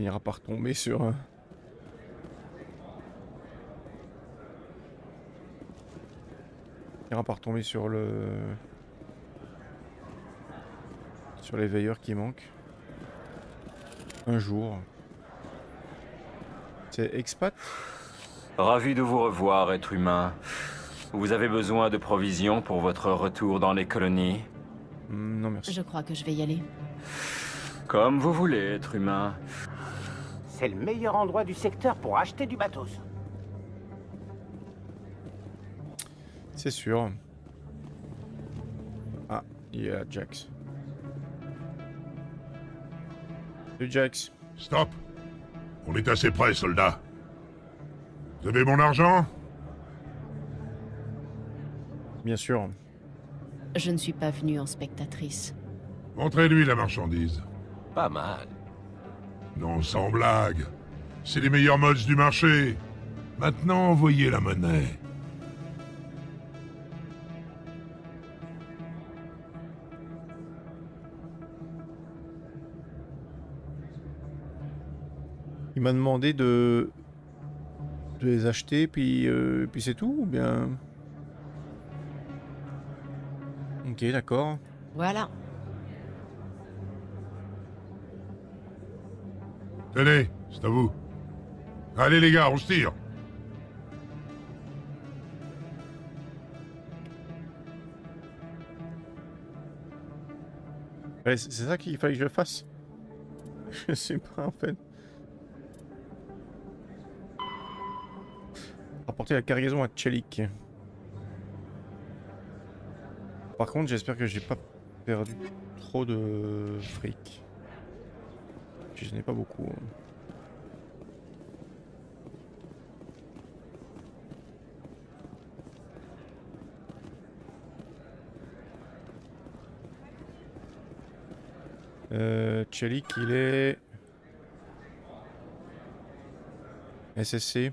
finira par tomber sur... finira par tomber sur le... sur les veilleurs qui manquent. Un jour. C'est expat? Ravi de vous revoir, être humain. Vous avez besoin de provisions pour votre retour dans les colonies? Non merci. Je crois que je vais y aller. Comme vous voulez, être humain. C'est le meilleur endroit du secteur pour acheter du matos. C'est sûr. Ah, il y a Jax. Salut Jax. Stop! On est assez près, soldat. Vous avez mon argent? Bien sûr. Je ne suis pas venue en spectatrice. Montrez-lui la marchandise. Pas mal. Non, sans blague. C'est les meilleurs mods du marché. Maintenant, envoyez la monnaie. Il m'a demandé de les acheter, puis c'est tout, ou bien... Ok, d'accord. Voilà. Tenez, c'est à vous. Allez les gars, on se tire. Ouais, c'est ça qu'il fallait que je fasse. Je sais pas en fait. Rapporter la cargaison à Chelik. Par contre, j'espère que j'ai pas perdu trop de fric. Je n'ai pas beaucoup. Chelik, il est... SSC.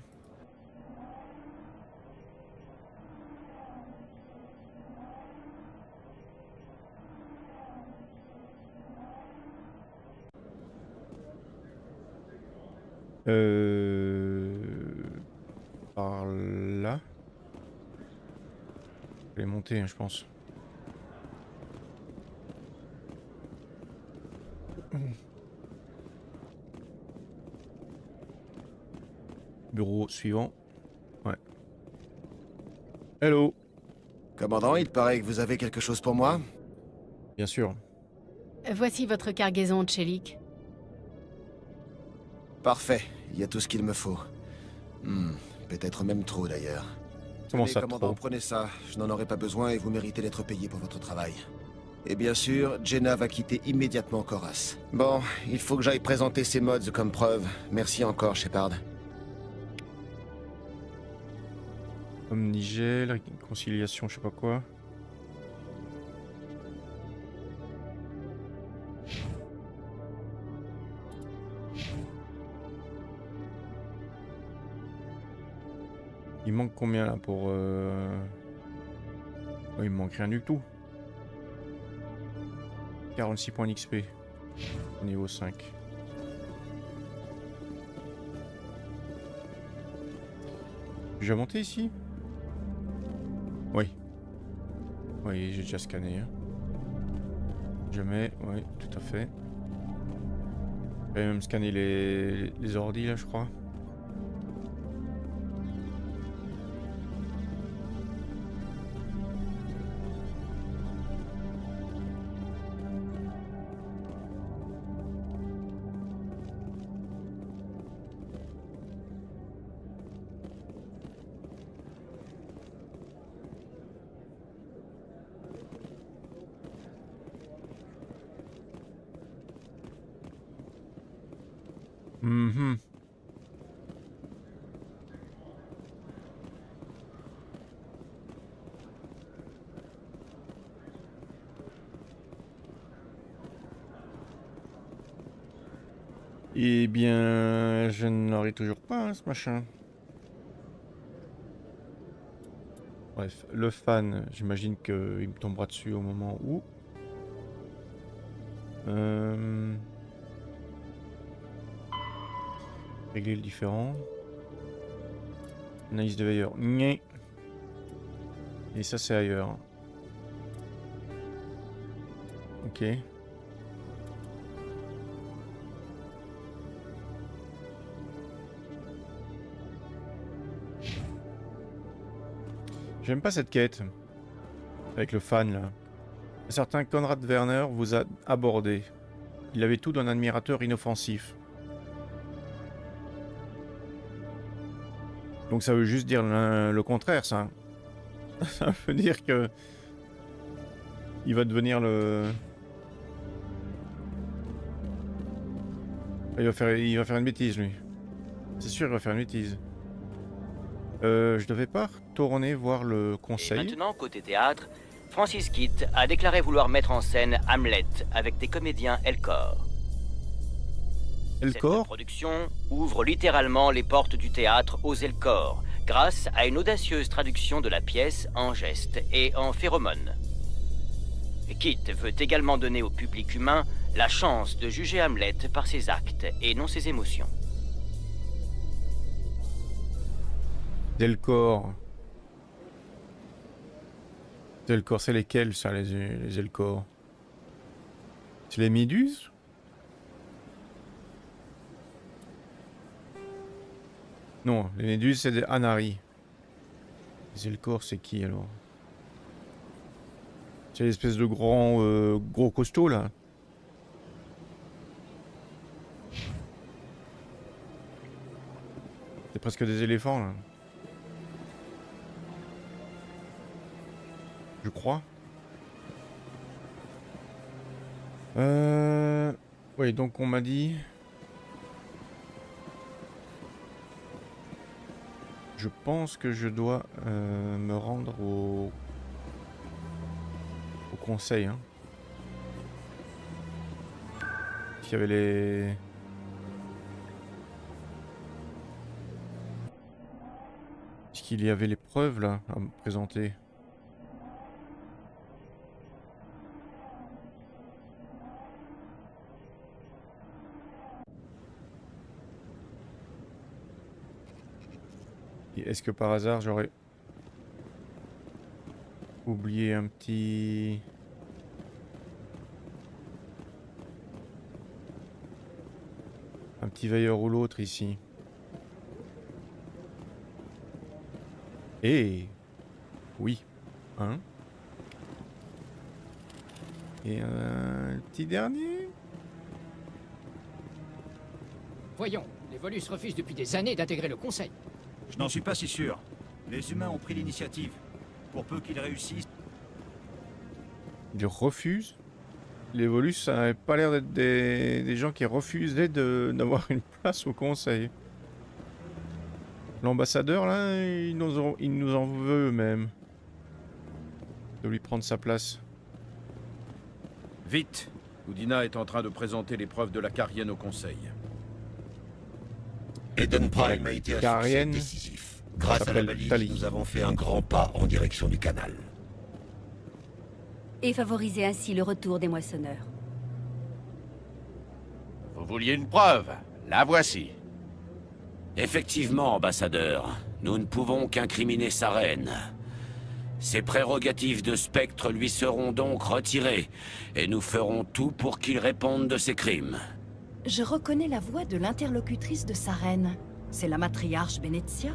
Par là. Je vais monter, hein, je pense. Bureau suivant. Ouais. Hello. Commandant, il paraît que vous avez quelque chose pour moi? Bien sûr. Voici votre cargaison, Chelik. Parfait, il y a tout ce qu'il me faut. Peut-être même trop d'ailleurs. Comment Tenez, ça, commandant, trop? prenez ça. Je n'en aurai pas besoin et vous méritez d'être payé pour votre travail. Et bien sûr, Jenna va quitter immédiatement Koras. Bon, il faut que j'aille présenter ces mods comme preuve. Merci encore, Shepard. Omnigel, réconciliation, je sais pas quoi. Il manque combien là pour... Oh, il me manque rien du tout. 46 points d'XP. Au niveau 5. J'ai monté ici? Oui. Oui, j'ai déjà scanné. Hein. Jamais, oui, tout à fait. J'avais même scanné les ordis là, je crois. Mhm. Eh bien, je n'aurai toujours pas hein, ce machin. Bref, le fan, j'imagine qu'il me tombera dessus au moment où... Régler le différent. Analyse de veilleur. Nyeh. Et ça c'est ailleurs. Ok. J'aime pas cette quête. Avec le fan là. Un certain Konrad Werner vous a abordé. Il avait tout d'un admirateur inoffensif. Donc ça veut juste dire le contraire, ça. Ça veut dire que... Il va devenir le... Il va faire une bêtise, lui. C'est sûr, il va faire une bêtise. Je devais pas retourner voir le Et conseil. maintenant, côté théâtre, Francis Kitt a déclaré vouloir mettre en scène Hamlet avec des comédiens Elcor. Cette Elcor? production ouvre littéralement les portes du théâtre aux Elcor, grâce à une audacieuse traduction de la pièce en gestes et en phéromones. Kitt veut également donner au public humain la chance de juger Hamlet par ses actes et non ses émotions. Elcor. Elcor, c'est lesquels, ça, les Elcor? C'est les Méduses? Non, les Méduses, c'est des Anari. Les Elcor, c'est qui, alors? C'est l'espèce de gros costaud, là. C'est presque des éléphants, là. Je crois. Oui, donc on m'a dit... Je pense que je dois me rendre au conseil. Hein. Il y avait les... Est-ce qu'il y avait les preuves là à me présenter? Est-ce que par hasard j'aurais oublié un petit... Un petit veilleur ou l'autre ici? Et oui, hein? Et un petit dernier? Voyons, les Volus refusent depuis des années d'intégrer le Conseil. Je n'en suis pas si sûr. Les humains ont pris l'initiative. Pour peu qu'ils réussissent... Ils refusent? Les Volus, ça n'avait pas l'air d'être des gens qui refusaient d'avoir une place au conseil. L'ambassadeur, là, il nous en veut même. De lui prendre sa place. Vite! Udina est en train de présenter les preuves de la Carienne au conseil. Eden Prime a été un succès Carienne décisif. Grâce à la s'appelle balise, Tali. nous avons fait un grand pas en direction du canal. Et favoriser ainsi le retour des moissonneurs. Vous vouliez une preuve? La voici. Effectivement, ambassadeur, nous ne pouvons qu'incriminer sa reine. Ses prérogatives de spectre lui seront donc retirées, et nous ferons tout pour qu'il réponde de ses crimes. Je reconnais la voix de l'interlocutrice de sa reine. C'est la matriarche Benezia.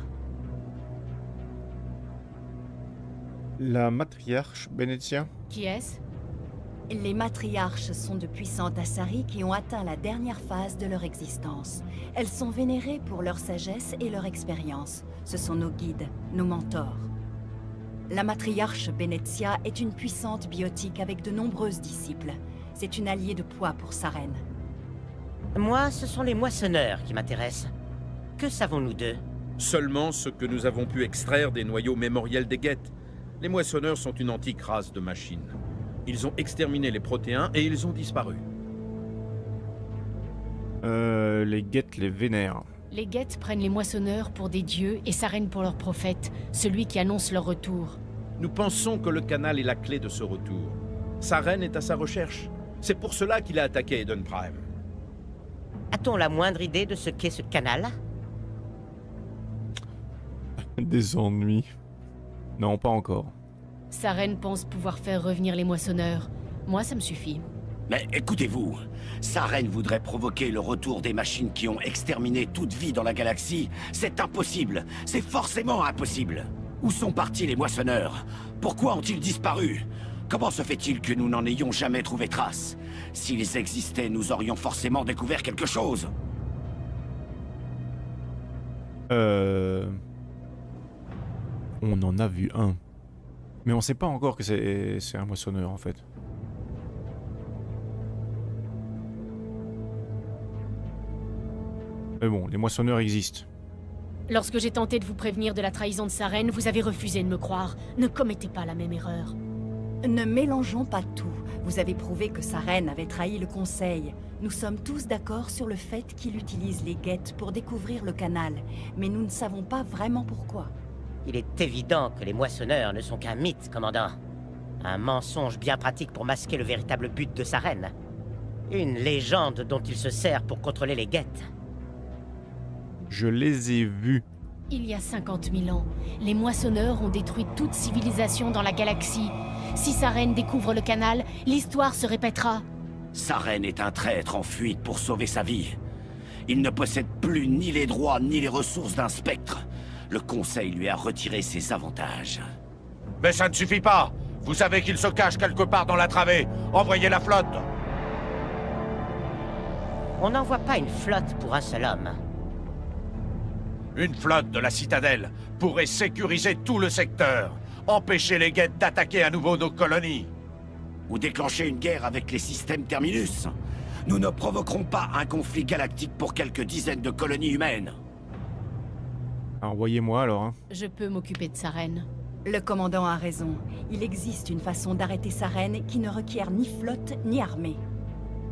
La matriarche Benezia? Qui est-ce? Les matriarches sont de puissantes Asari qui ont atteint la dernière phase de leur existence. Elles sont vénérées pour leur sagesse et leur expérience. Ce sont nos guides, nos mentors. La matriarche Benezia est une puissante biotique avec de nombreuses disciples. C'est une alliée de poids pour sa reine. Moi, ce sont les moissonneurs qui m'intéressent. Que savons-nous d'eux? Seulement ce que nous avons pu extraire des noyaux mémoriels des Geth. Les moissonneurs sont une antique race de machines. Ils ont exterminé les protéins et ils ont disparu. Les Geth les vénèrent. Les Geth prennent les moissonneurs pour des dieux et sa reine pour leur prophète, celui qui annonce leur retour. Nous pensons que le canal est la clé de ce retour. Sa reine est à sa recherche. C'est pour cela qu'il a attaqué Eden Prime. A-t-on la moindre idée de ce qu'est ce canal? Des ennuis. Non, pas encore. Saren pense pouvoir faire revenir les moissonneurs. Moi, ça me suffit. Mais écoutez-vous, Saren voudrait provoquer le retour des machines qui ont exterminé toute vie dans la galaxie. C'est impossible. C'est forcément impossible. Où sont partis les moissonneurs? Pourquoi ont-ils disparu? Comment se fait-il que nous n'en ayons jamais trouvé trace? S'ils existaient, nous aurions forcément découvert quelque chose. On en a vu un. Mais on sait pas encore que c'est un moissonneur en fait. Mais bon, les moissonneurs existent. Lorsque j'ai tenté de vous prévenir de la trahison de Saren, vous avez refusé de me croire. Ne commettez pas la même erreur. Ne mélangeons pas tout. Vous avez prouvé que Saren avait trahi le Conseil. Nous sommes tous d'accord sur le fait qu'il utilise les guettes pour découvrir le canal, mais nous ne savons pas vraiment pourquoi. Il est évident que les moissonneurs ne sont qu'un mythe, commandant. Un mensonge bien pratique pour masquer le véritable but de Saren. Une légende dont il se sert pour contrôler les guettes. Je les ai vus. Il y a 50 000 ans, les moissonneurs ont détruit toute civilisation dans la galaxie. Si Saren découvre le canal, l'histoire se répétera. Saren est un traître en fuite pour sauver sa vie. Il ne possède plus ni les droits ni les ressources d'un spectre. Le Conseil lui a retiré ses avantages. Mais ça ne suffit pas. Vous savez qu'il se cache quelque part dans la travée. Envoyez la flotte. On n'envoie pas une flotte pour un seul homme. Une flotte de la citadelle pourrait sécuriser tout le secteur, empêcher les guettes d'attaquer à nouveau nos colonies. Ou déclencher une guerre avec les systèmes Terminus. Nous ne provoquerons pas un conflit galactique pour quelques dizaines de colonies humaines. Envoyez-moi alors. Hein. Je peux m'occuper de Saren. Le commandant a raison. Il existe une façon d'arrêter Saren qui ne requiert ni flotte ni armée.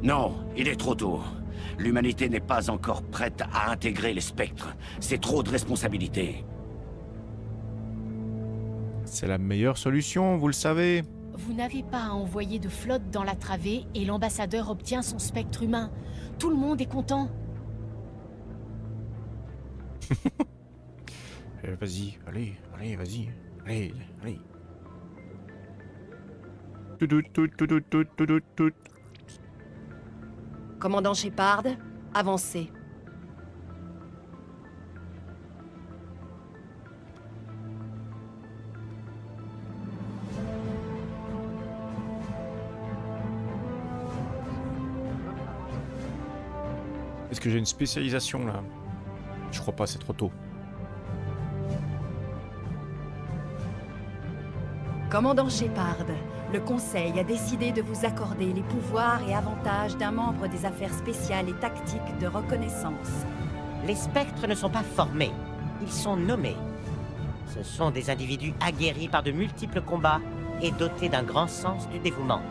Non, il est trop tôt. L'humanité n'est pas encore prête à intégrer les spectres. C'est trop de responsabilités. C'est la meilleure solution, vous le savez. Vous n'avez pas à envoyer de flotte dans la travée et l'ambassadeur obtient son spectre humain. Tout le monde est content. Vas-y, allez, vas-y. Allez. Tout. Commandant Shepard, avancez. Est-ce que j'ai une spécialisation là? Je crois pas, c'est trop tôt. Commandant Shepard, le Conseil a décidé de vous accorder les pouvoirs et avantages d'un membre des affaires spéciales et tactiques de reconnaissance. Les spectres ne sont pas formés, ils sont nommés. Ce sont des individus aguerris par de multiples combats et dotés d'un grand sens du dévouement,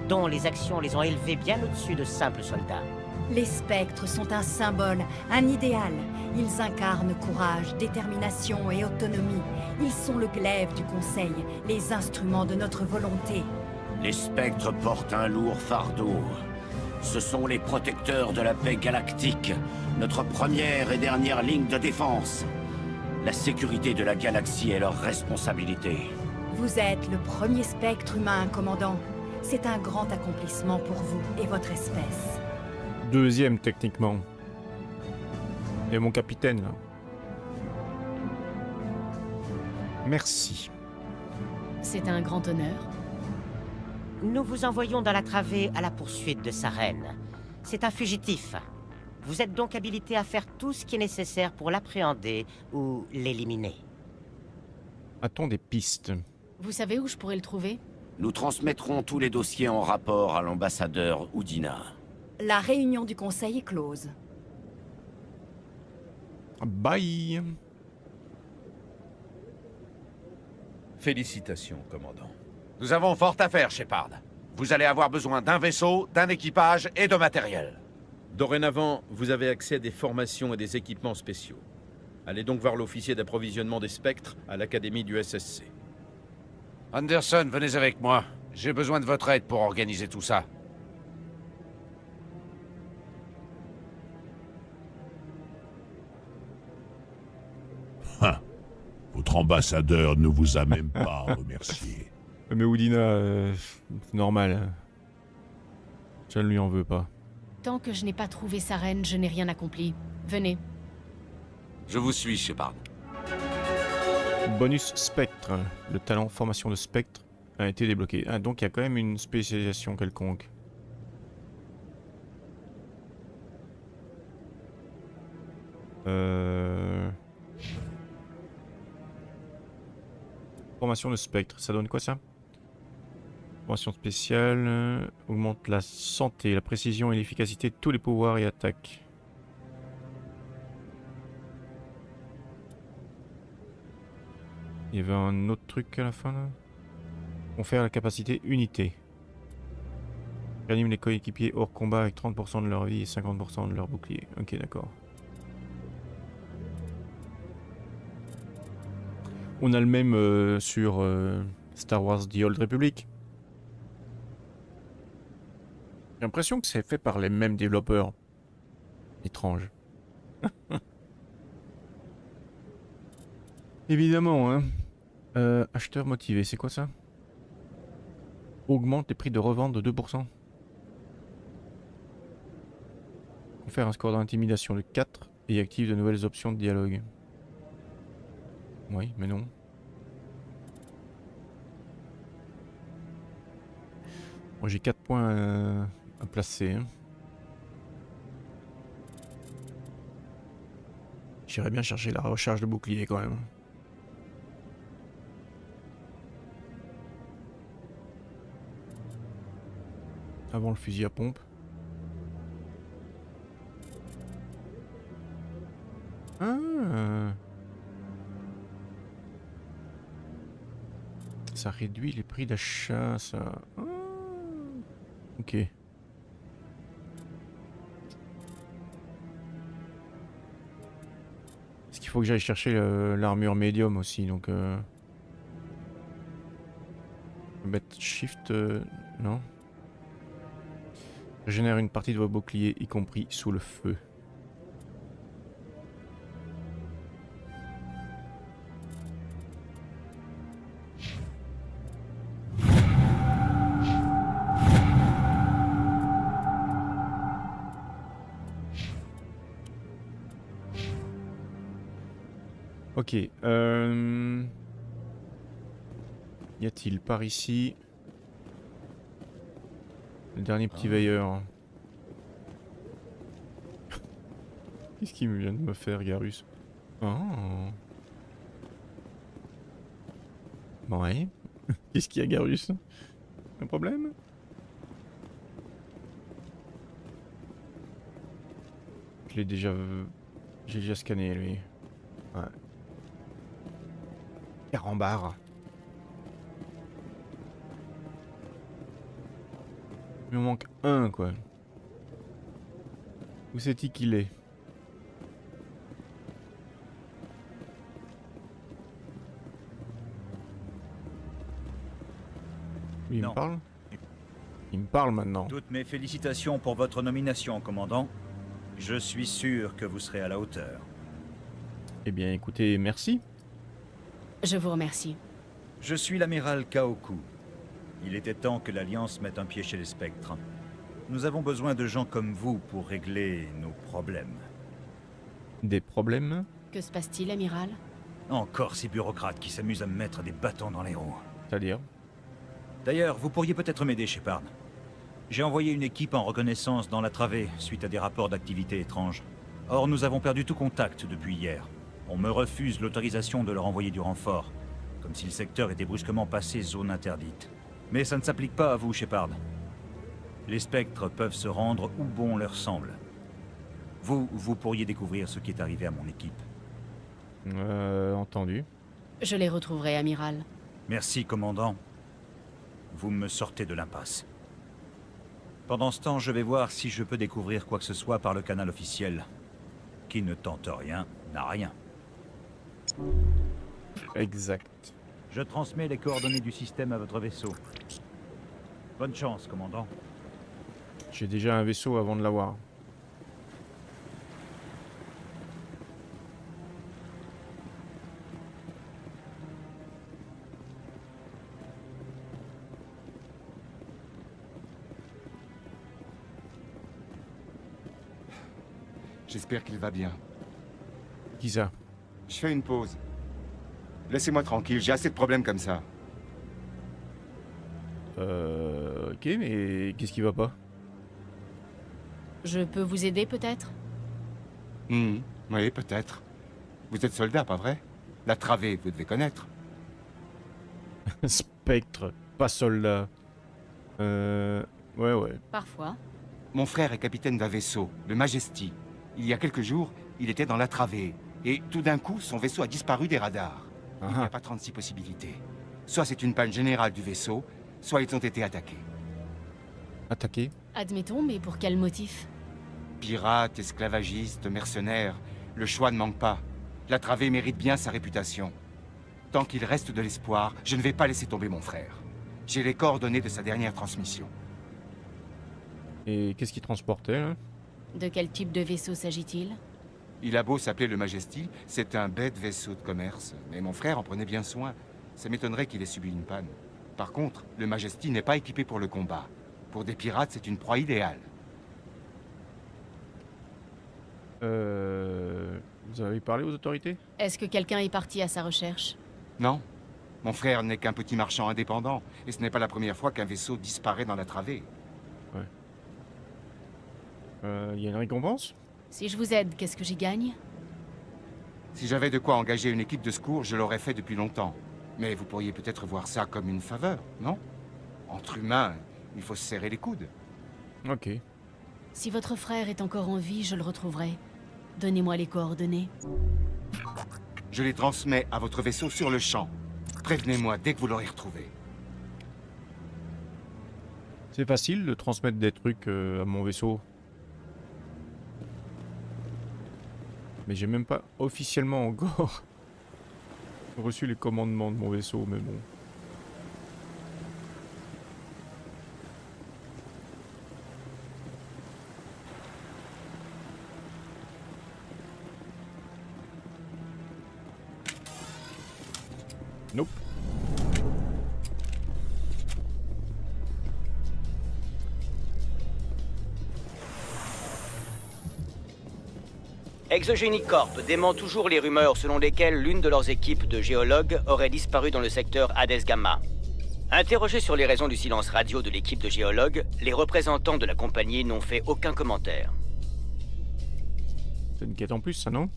dont les actions les ont élevés bien au-dessus de simples soldats. Les spectres sont un symbole, un idéal. Ils incarnent courage, détermination et autonomie. Ils sont le glaive du Conseil, les instruments de notre volonté. Les spectres portent un lourd fardeau. Ce sont les protecteurs de la paix galactique, notre première et dernière ligne de défense. La sécurité de la galaxie est leur responsabilité. Vous êtes le premier spectre humain, commandant. C'est un grand accomplissement pour vous et votre espèce. Deuxième techniquement. Et mon capitaine là. Merci. C'est un grand honneur. Nous vous envoyons dans la travée à la poursuite de Saren. C'est un fugitif. Vous êtes donc habilité à faire tout ce qui est nécessaire pour l'appréhender ou l'éliminer. A-t-on des pistes? Vous savez où je pourrais le trouver? Nous transmettrons tous les dossiers en rapport à l'ambassadeur Udina. La réunion du Conseil est close. Bye. Félicitations, commandant. Nous avons fort à faire, Shepard. Vous allez avoir besoin d'un vaisseau, d'un équipage et de matériel. Dorénavant, vous avez accès à des formations et des équipements spéciaux. Allez donc voir l'officier d'approvisionnement des spectres à l'académie du SSC. Anderson, venez avec moi. J'ai besoin de votre aide pour organiser tout ça. Notre ambassadeur ne vous a même pas remercié. Mais Oudina, c'est normal. Hein. Je ne lui en veux pas. Tant que je n'ai pas trouvé sa reine, je n'ai rien accompli. Venez. Je vous suis, Shepard. Bonus spectre. Le talent formation de spectre a été débloqué. Ah, donc il y a quand même une spécialisation quelconque. Formation de spectre, ça donne quoi ça? Formation spéciale, augmente la santé, la précision et l'efficacité de tous les pouvoirs et attaques. Il y avait un autre truc à la fin là. Confère la capacité unité. Réanime les coéquipiers hors combat avec 30% de leur vie et 50% de leur bouclier. Ok, d'accord. On a le même sur Star Wars The Old Republic. J'ai l'impression que c'est fait par les mêmes développeurs. Étrange. Évidemment, hein. Acheteur motivé, c'est quoi ça? Augmente les prix de revente de 2%. Confère un score d'intimidation de 4 et active de nouvelles options de dialogue. Oui, mais non. Moi j'ai 4 points à placer. Hein. J'irais bien chercher la recharge de bouclier quand même. Avant le fusil à pompe. Ah. Ça réduit les prix d'achat, ça. Ah. Ok. Est-ce qu'il faut que j'aille chercher l'armure médium aussi, donc mettre shift, non. Régénère une partie de vos boucliers, y compris sous le feu. Ok. Y a-t-il par ici le dernier petit veilleur? Qu'est-ce qu'il vient de me faire, Garus? Oh. Ouais. Qu'est-ce qu'il y a, Garus? Un problème? Je l'ai déjà... J'ai déjà scanné, lui. Ouais. Carambar. Il me manque un, quoi. Où c'est-il qu'il est? Il me parle? Il me parle maintenant. Toutes mes félicitations pour votre nomination, commandant. Je suis sûr que vous serez à la hauteur. Eh bien, écoutez, merci. Je vous remercie. Je suis l'amiral Kaoku. Il était temps que l'Alliance mette un pied chez les spectres. Nous avons besoin de gens comme vous pour régler nos problèmes. Des problèmes? Que se passe-t-il, amiral? Encore ces bureaucrates qui s'amusent à me mettre des bâtons dans les roues. C'est-à-dire? D'ailleurs, vous pourriez peut-être m'aider, Shepard. J'ai envoyé une équipe en reconnaissance dans la travée suite à des rapports d'activité étranges. Or, nous avons perdu tout contact depuis hier. On me refuse l'autorisation de leur envoyer du renfort, comme si le secteur était brusquement passé zone interdite. Mais ça ne s'applique pas à vous, Shepard. Les spectres peuvent se rendre où bon leur semble. Vous pourriez découvrir ce qui est arrivé à mon équipe. Entendu. Je les retrouverai, amiral. Merci, commandant. Vous me sortez de l'impasse. Pendant ce temps, je vais voir si je peux découvrir quoi que ce soit par le canal officiel. Qui ne tente rien, n'a rien. Exact. Je transmets les coordonnées du système à votre vaisseau. Bonne chance, commandant. J'ai déjà un vaisseau avant de l'avoir. J'espère qu'il va bien. Qui ça? Je fais une pause. Laissez-moi tranquille, j'ai assez de problèmes comme ça. Ok, mais qu'est-ce qui va pas? Je peux vous aider peut-être? Oui, peut-être. Vous êtes soldat, pas vrai? La travée, vous devez connaître. Spectre, pas soldat. Ouais. Parfois. Mon frère est capitaine d'un vaisseau, le Majesty. Il y a quelques jours, il était dans la travée. Et tout d'un coup, son vaisseau a disparu des radars. Il n'y a pas 36 possibilités. Soit c'est une panne générale du vaisseau, soit ils ont été attaqués. Attaqués? Admettons, mais pour quel motif? Pirates, esclavagistes, mercenaires, le choix ne manque pas. La travée mérite bien sa réputation. Tant qu'il reste de l'espoir, je ne vais pas laisser tomber mon frère. J'ai les coordonnées de sa dernière transmission. Et qu'est-ce qu'il transportait, là? De quel type de vaisseau s'agit-il? Il a beau s'appeler le Majesty, c'est un bête vaisseau de commerce. Mais mon frère en prenait bien soin. Ça m'étonnerait qu'il ait subi une panne. Par contre, le Majesty n'est pas équipé pour le combat. Pour des pirates, c'est une proie idéale. Vous avez parlé aux autorités? Est-ce que quelqu'un est parti à sa recherche? Non. Mon frère n'est qu'un petit marchand indépendant, et ce n'est pas la première fois qu'un vaisseau disparaît dans la travée. Ouais. Y a une récompense? Si je vous aide, qu'est-ce que j'y gagne? Si j'avais de quoi engager une équipe de secours, je l'aurais fait depuis longtemps. Mais vous pourriez peut-être voir ça comme une faveur, non? Entre humains, il faut se serrer les coudes. Ok. Si votre frère est encore en vie, je le retrouverai. Donnez-moi les coordonnées. Je les transmets à votre vaisseau sur le champ. Prévenez-moi dès que vous l'aurez retrouvé. C'est facile de transmettre des trucs à mon vaisseau. Mais j'ai même pas officiellement encore reçu les commandements de mon vaisseau, mais bon. Nope. Exogenic Corp dément toujours les rumeurs selon lesquelles l'une de leurs équipes de géologues aurait disparu dans le secteur Hades Gamma. Interrogés sur les raisons du silence radio de l'équipe de géologues, les représentants de la compagnie n'ont fait aucun commentaire. C'est une quête en plus, ça, non?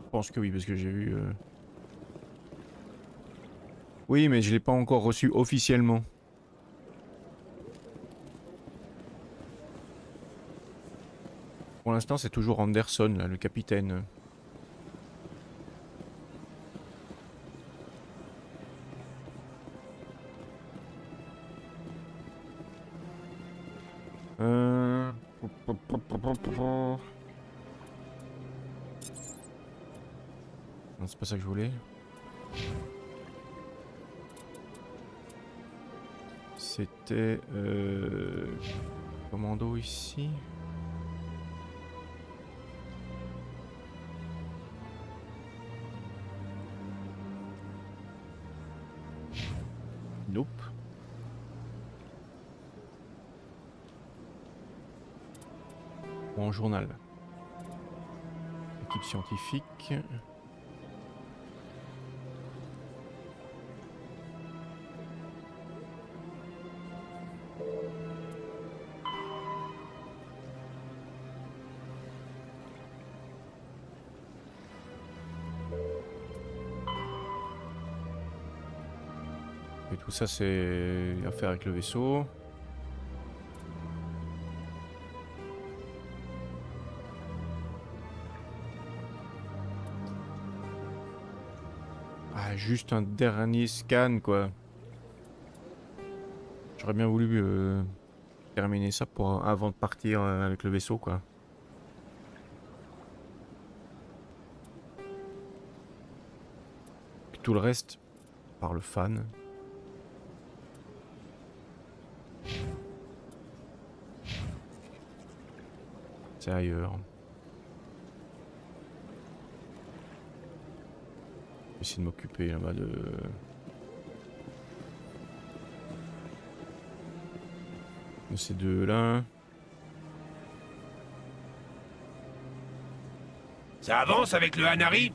Je pense que oui, parce que j'ai vu... Oui, mais je l'ai pas encore reçu officiellement. Pour l'instant, c'est toujours Anderson, là, le capitaine. Non, c'est pas ça que je voulais. C'était... commando ici. Nope. Bon, journal. Équipe scientifique. Et tout ça, c'est à faire avec le vaisseau. Ah, juste un dernier scan, quoi. J'aurais bien voulu terminer ça pour, avant de partir avec le vaisseau, quoi. Puis tout le reste, par le fan. C'est ailleurs. Je vais essayer de m'occuper là-bas de... Ces deux-là. Ça avance avec le Hanari?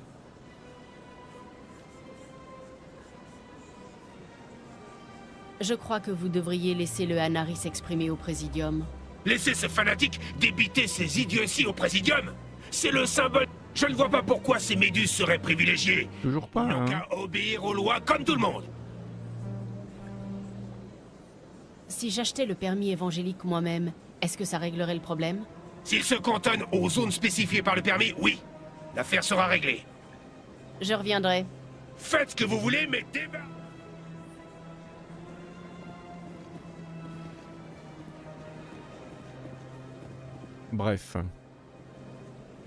Je crois que vous devriez laisser le Hanari s'exprimer au Présidium. Laissez ce fanatique débiter ces idioties au Présidium? C'est le symbole... Je ne vois pas pourquoi ces méduses seraient privilégiées. Toujours pas, Ils n'ont hein. qu'à obéir aux lois comme tout le monde. Si j'achetais le permis évangélique moi-même, est-ce que ça réglerait le problème? S'ils se cantonnent aux zones spécifiées par le permis, oui. L'affaire sera réglée. Je reviendrai. Faites ce que vous voulez, mais débat... Bref.